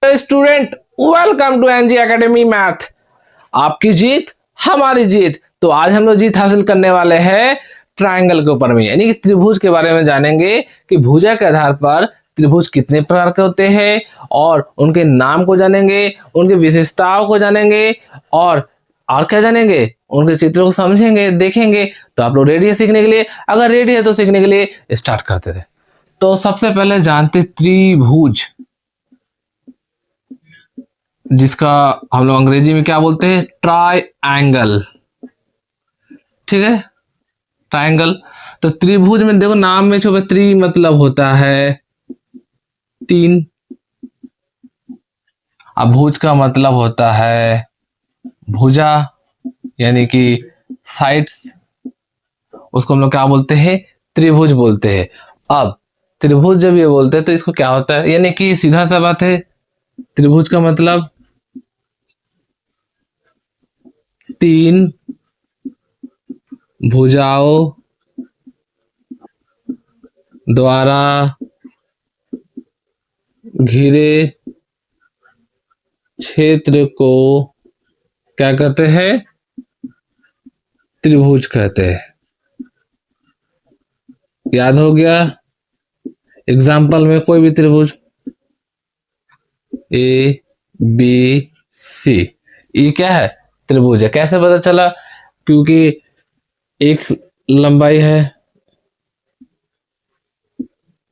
Student, welcome to NG academy math. आपकी जीत हमारी जीत। तो आज हम लोग जीत हासिल करने वाले हैं ट्रायंगल के ऊपर में, यानी कि त्रिभुज के बारे में जानेंगे कि भुजा के आधार पर त्रिभुज कितने प्रकार के होते हैं और उनके नाम को जानेंगे, उनकी विशेषताओं को जानेंगे और क्या जानेंगे, उनके चित्रों को समझेंगे, देखेंगे। तो आप लोग रेडी है सीखने के लिए? अगर रेडी है तो सीखने के लिए स्टार्ट करते थे। तो सबसे पहले जानते त्रिभुज, जिसका हम लोग अंग्रेजी में क्या बोलते हैं? ट्रायंगल। ठीक है, ट्रायंगल। तो त्रिभुज में देखो नाम में छुपे त्रि मतलब होता है तीन, अब भुज का मतलब होता है भुजा, यानी कि साइड्स। उसको हम लोग क्या बोलते हैं? त्रिभुज बोलते हैं। अब त्रिभुज जब ये बोलते हैं तो इसको क्या होता है, यानी कि सीधा सा बात है, त्रिभुज का मतलब तीन भुजाओं द्वारा घिरे क्षेत्र को क्या कहते हैं? त्रिभुज कहते हैं। याद हो गया? एग्जाम्पल में कोई भी त्रिभुज ए बी सी, ये क्या है? त्रिभुज है। कैसे पता चला? क्योंकि एक लंबाई है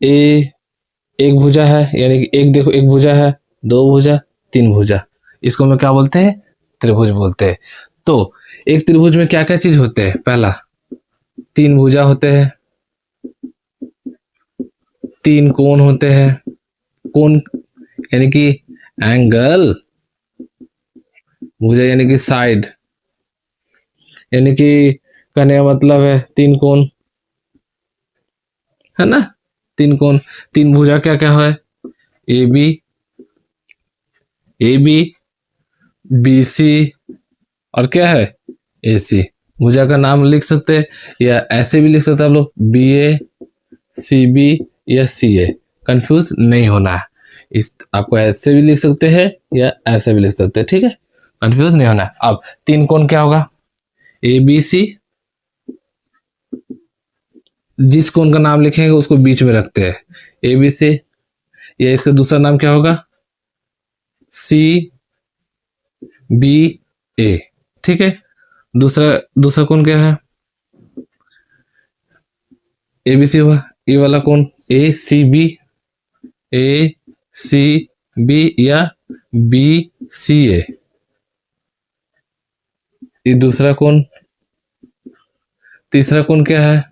ए, एक भुजा है, यानी कि एक देखो, एक भुजा है, दो भुजा, तीन भुजा, इसको हम क्या बोलते हैं? त्रिभुज बोलते हैं। तो एक त्रिभुज में क्या क्या चीज होते हैं? पहला, तीन भुजा होते हैं, तीन कोण होते हैं। कोण यानी कि एंगल, भुजा यानी कि साइड, यानी कि कहने का मतलब है तीन कोण, है ना? तीन कोण, तीन भुजा क्या क्या है? ए बी, बी सी और क्या है? ए सी। भुजा का नाम लिख सकते हैं या ऐसे भी लिख सकते हैं आप लोग, बी ए सी बी या सी ए। कंफ्यूज नहीं होना है, इस आपको ऐसे भी लिख सकते हैं या ऐसे भी लिख सकते हैं। ठीक है, कंफ्यूज नहीं होना है। अब तीन कोण क्या होगा? ए बी सी, जिस कोण का नाम लिखेंगे उसको बीच में रखते हैं, ए बी सी। या इसका दूसरा नाम क्या होगा? सी बी ए। ठीक है, दूसरा कोण क्या है? ए बी सी हुआ। ये वाला कोण ए सी बी, ए सी बी या बी सी ए। ये दूसरा कोण। तीसरा कोण क्या है?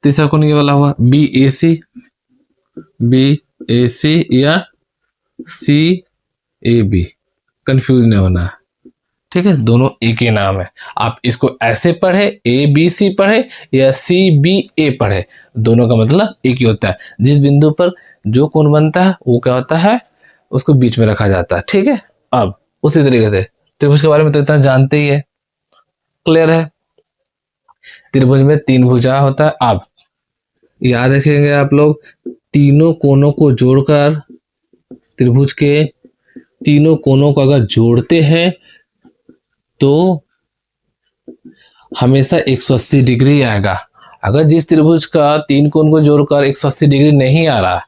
तीसरा कोण ये वाला हुआ बी ए सी, या सी ए बी। कंफ्यूज नहीं होना। ठीक है, दोनों एक ही नाम है। आप इसको ऐसे पढ़े, ए बी सी पढ़े या सी बी ए पढ़े, दोनों का मतलब एक ही होता है। जिस बिंदु पर जो कोण बनता है वो क्या होता है? उसको बीच में रखा जाता है। ठीक है, अब उसी तरीके से त्रिभुज के बारे में तो इतना जानते ही है, क्लियर है? त्रिभुज में तीन भुजा होता है। अब याद रखेंगे आप लोग, तीनों कोनों को जोड़कर, त्रिभुज के तीनों कोनों को अगर जोड़ते हैं तो हमेशा 180 डिग्री आएगा। अगर जिस त्रिभुज का तीन कोण को जोड़कर 180 डिग्री नहीं आ रहा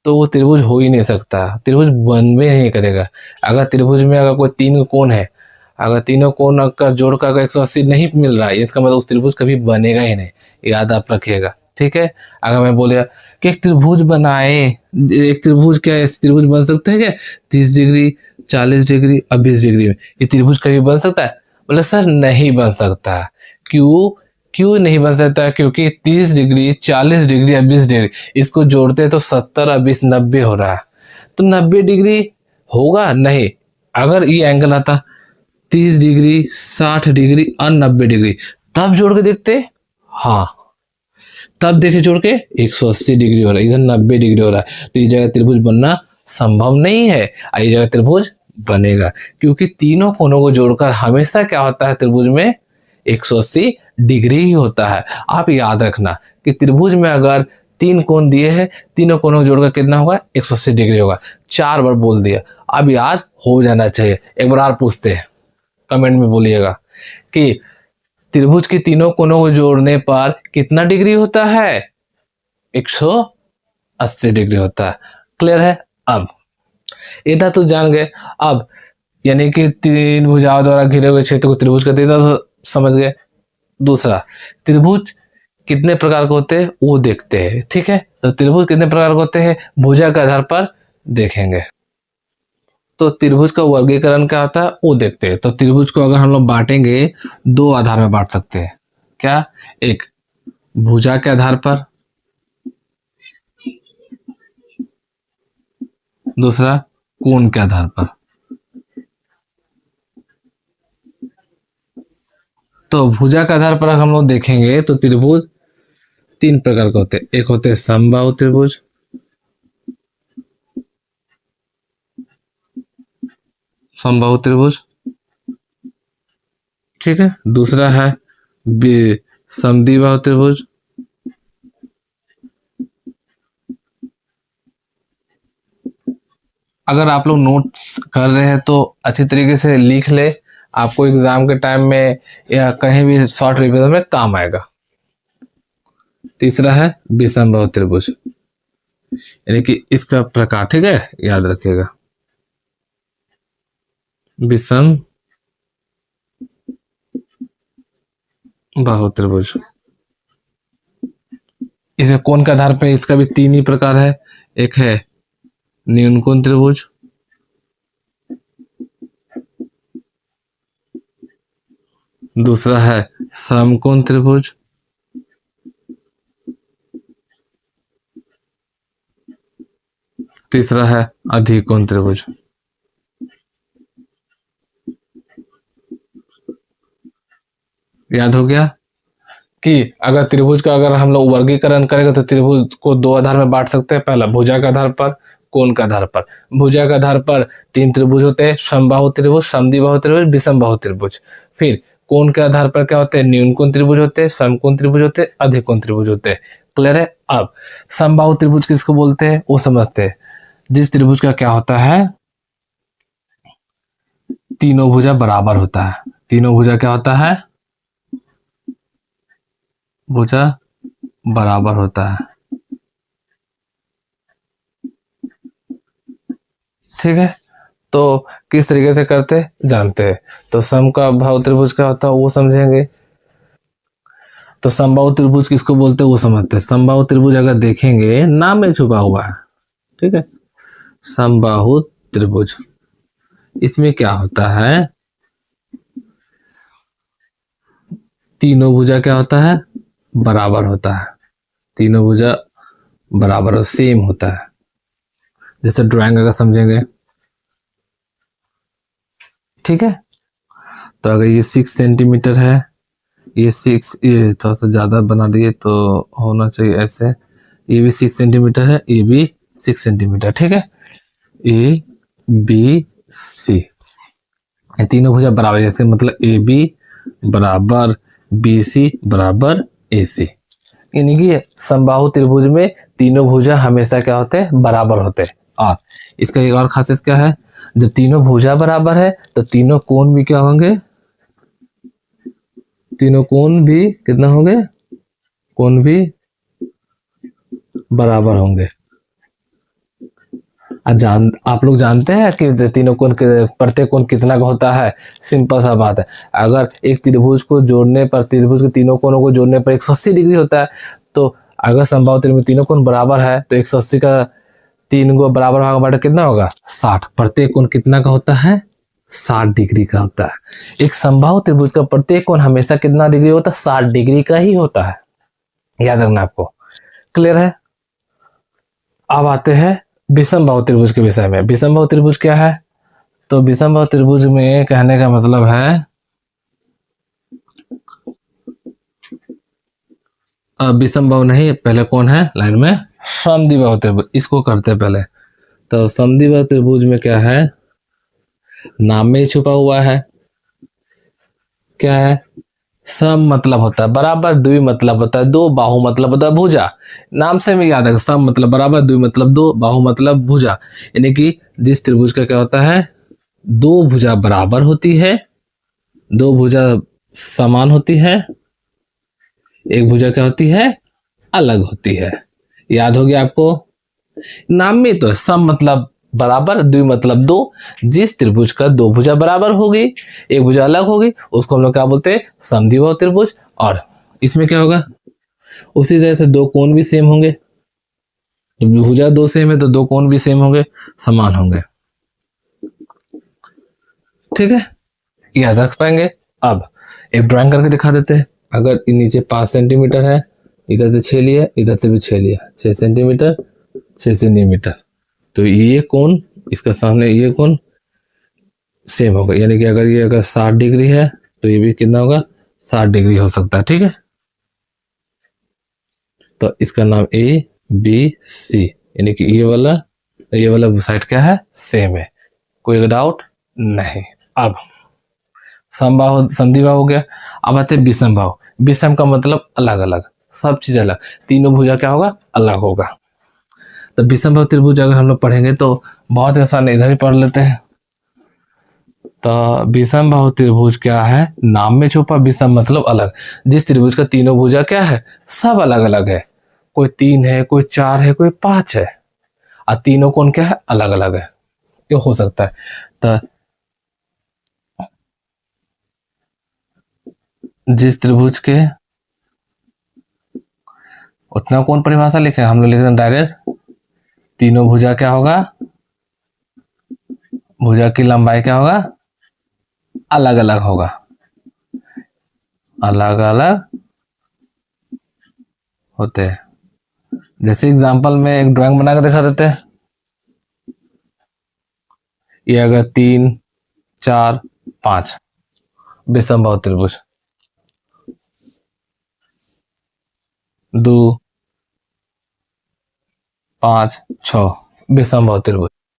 तो वो त्रिभुज हो ही नहीं सकता, त्रिभुज बनवे नहीं करेगा। अगर त्रिभुज में अगर कोई तीन कोण है, अगर तीनों कोण का जोड़कर अगर 180 नहीं मिल रहा है, इसका मतलब उस त्रिभुज कभी बनेगा ही नहीं। याद आप रखिएगा। ठीक है, अगर मैं बोले कि एक त्रिभुज बनाए, एक त्रिभुज क्या है? त्रिभुज बन सकते हैं क्या 30 डिग्री, 40 डिग्री और 20 डिग्री में? ये त्रिभुज कभी बन सकता है? बोले सर नहीं बन सकता। क्यों नहीं बन सकता? क्योंकि 30 डिग्री, 40 डिग्री या 20 डिग्री इसको जोड़ते तो 70 और 20 90 हो रहा है, तो 90 डिग्री होगा नहीं। अगर ये एंगल आता 30 डिग्री, 60 डिग्री और 90 डिग्री, तब जोड़ के देखते, हाँ तब देखे जोड़ के 180 डिग्री हो रहा है, इधर 90 डिग्री हो रहा है, तो ये जगह त्रिभुज बनना संभव नहीं है। ये जगह त्रिभुज बनेगा क्योंकि तीनों कोनों को जोड़कर हमेशा क्या होता है? त्रिभुज में 180 डिग्री ही होता है। आप याद रखना कि त्रिभुज में अगर तीन कोण दिए हैं, तीनों कोनों को जोड़कर कितना होगा? 180 डिग्री होगा। 4 बार बोल दिया, अब याद हो जाना चाहिए। एक बार और पूछते हैं, कमेंट में बोलिएगा कि त्रिभुज के तीनों कोनों को जोड़ने पर कितना डिग्री होता है? 180 डिग्री होता है। क्लियर है? अब इतना तो जान गए। अब यानी कि तीन भुजाओं द्वारा घिरे हुए क्षेत्र को त्रिभुज कहते हैं, तो समझ गए। दूसरा, त्रिभुज कितने प्रकार के होते हैं वो देखते हैं। ठीक है, तो त्रिभुज कितने प्रकार के होते हैं भुजा के आधार पर देखेंगे। तो त्रिभुज का वर्गीकरण क्या होता है वो देखते हैं। तो त्रिभुज को अगर हम लोग बांटेंगे, 2 आधार में बांट सकते हैं। क्या? एक भुजा के आधार पर, दूसरा कोण के आधार पर। तो भुजा के आधार पर हम लोग देखेंगे तो त्रिभुज 3 प्रकार के होते हैं। एक होते हैं समबाहु त्रिभुज, समबाहु त्रिभुज, ठीक है। दूसरा है समद्विबाहु त्रिभुज, अगर आप लोग नोट्स कर रहे हैं तो अच्छी तरीके से लिख ले, आपको एग्जाम के टाइम में या कहीं भी शॉर्ट रिवीजन में काम आएगा। तीसरा है विषमबाहु त्रिभुज, यानी कि इसका प्रकार, ठीक है, याद रखिएगा। विषम बाहु त्रिभुज, इसे कोण के आधार पे इसका भी 3 ही प्रकार है। एक है न्यूनकोण त्रिभुज, दूसरा है समकोण त्रिभुज, तीसरा है अधिकोण त्रिभुज। याद हो गया कि अगर त्रिभुज का अगर हम लोग वर्गीकरण करेंगे तो त्रिभुज को 2 आधार में बांट सकते हैं। पहला भुजा के आधार पर, कोण के आधार पर। भुजा के आधार पर 3 त्रिभुज होते हैं, समबाहु त्रिभुज, समद्विबाहु त्रिभुज, विषमबाहु त्रिभुज। फिर कोण के आधार पर क्या होते हैं? न्यूनकोण त्रिभुज होते हैं, समकोण त्रिभुज होते हैं, अधिकोण त्रिभुज होते हैं। क्लियर है? अब समबाहु त्रिभुज किसको बोलते हैं वो समझते हैं। जिस त्रिभुज का क्या होता है, तीनों भुजा बराबर होता है। तीनों भुजा क्या होता है? भुजा बराबर होता है। ठीक है, तो किस तरीके से करते जानते हैं। तो सम का बाहु त्रिभुज क्या होता है वो समझेंगे। तो समबाहु त्रिभुज किसको बोलते हैं वो समझते हैं। समबाहु त्रिभुज अगर देखेंगे, नाम में छुपा हुआ है, ठीक है। समबाहु त्रिभुज, इसमें क्या होता है, तीनों भुजा क्या होता है? बराबर होता है। तीनों भुजा बराबर सेम होता है। जैसे ड्राइंग अगर समझेंगे, ठीक है। तो अगर ये 6 सेंटीमीटर है, ये 6, ये थोड़ा सा ज़्यादा बना दिए तो होना चाहिए ऐसे। ये भी 6 सेंटीमीटर है, ये भी 6 सेंटीमीटर, ठीक है। ए बी सी, तीनों भुजा बराबर, जैसे मतलब ए बी बराबर बी सी बराबर ए सी। यानी कि समबाहु त्रिभुज में तीनों भुजा हमेशा क्या होते हैं? बराबर होते हैं। और इसका एक और खासियत क्या है, जब तीनों भुजा बराबर है तो तीनों कोण भी क्या होंगे? तीनों कोण भी कितना होंगे? कोण भी बराबर होंगे। आप लोग जानते हैं कि तीनों कोण के प्रत्येक कोण कितना का होता है? सिंपल सा बात है। अगर एक त्रिभुज को जोड़ने पर, त्रिभुज के तीनों कोणों को जोड़ने पर 180 डिग्री होता है। तो अगर समबाहु त्रिभुज में तीनों कोण बराबर है तो 180 का 3 को बराबर भाग बांटे कितना होगा? 60। प्रत्येक कोण कितना का होता है? 60 डिग्री का होता है। एक समबाहु त्रिभुज का प्रत्येक कोण हमेशा कितना डिग्री होता है? 60 डिग्री का ही होता है। याद रखना आपको। क्लियर है? अब आते हैं विषमबाहु त्रिभुज के विषय में। विषमबाहु त्रिभुज क्या है? तो विषमबाहु त्रिभुज में कहने का मतलब है, विषमबाहु नहीं, पहले कौन है लाइन में? समद्विबाहु त्रिभुज, इसको करते हैं पहले। तो समद्विबाहु त्रिभुज में क्या है? नाम में ही छुपा हुआ है। क्या है? सम मतलब होता है बराबर, द्वि मतलब होता है दो, बाहु मतलब होता है भुजा। नाम से हमें याद है, सम मतलब बराबर, द्वि मतलब दो, बाहु मतलब भुजा। यानी कि जिस त्रिभुज का क्या होता है, दो भुजा बराबर होती है, दो भुजा समान होती है, एक भुजा क्या होती है, अलग होती है। याद हो गया आपको? नाम में तो है, सम मतलब बराबर, द्वि मतलब दो। जिस त्रिभुज का दो भुजा बराबर होगी, एक भुजा अलग होगी, उसको हम लोग क्या बोलते हैं, समद्विबाहु त्रिभुज। और इसमें क्या होगा, उसी तरह से दो कोण भी सेम होंगे। तो भुजा दो सेम है तो दो कोण भी सेम होंगे, समान होंगे। ठीक है, याद रख पाएंगे। अब एक ड्राइंग करके दिखा देते हैं। अगर नीचे 5 सेंटीमीटर है, इधर से 6 लिया, इधर से भी 6 लिया, 6 सेंटीमीटर, 6 सेंटीमीटर, तो ये कोण, इसका सामने ये कोण सेम होगा। यानी कि अगर ये अगर 60 डिग्री है तो ये भी कितना होगा, 60 डिग्री हो सकता है। ठीक है, तो इसका नाम ए बी सी, यानी कि ये वाला साइड क्या है, सेम है, कोई डाउट नहीं। अब समबाहु संधिबाहु हो गया। अब आते हैं विषमबाहु। विषम का मतलब अलग अलग, सब चीज अलग, तीनों भुजा क्या होगा, अलग होगा। तो विषमबाहु त्रिभुज अगर हम लोग पढ़ेंगे तो बहुत आसान है, इधर ही पढ़ लेते हैं। तो विषमबाहु त्रिभुज क्या है, नाम में छुपा, विषम मतलब अलग। जिस त्रिभुज का तीनों भुजा क्या है, सब अलग अलग है, कोई 3 है, कोई 4 है, कोई 5 है, और तीनों कोण क्या है, अलग अलग है। ये हो सकता है। तो जिस त्रिभुज के उतना कोण परिभाषा लिखे, हम लोग लिखते हैं डायरेक्ट, तीनों भुजा क्या होगा, भुजा की लंबाई क्या होगा, अलग अलग होगा, अलग अलग होते हैं। जैसे एग्जांपल में एक ड्राइंग बना कर दिखा देते हैं। ये अगर 3 4 5 विषमबाहु त्रिभुज, 2 5 6 विषमबाहु त्रिभुज।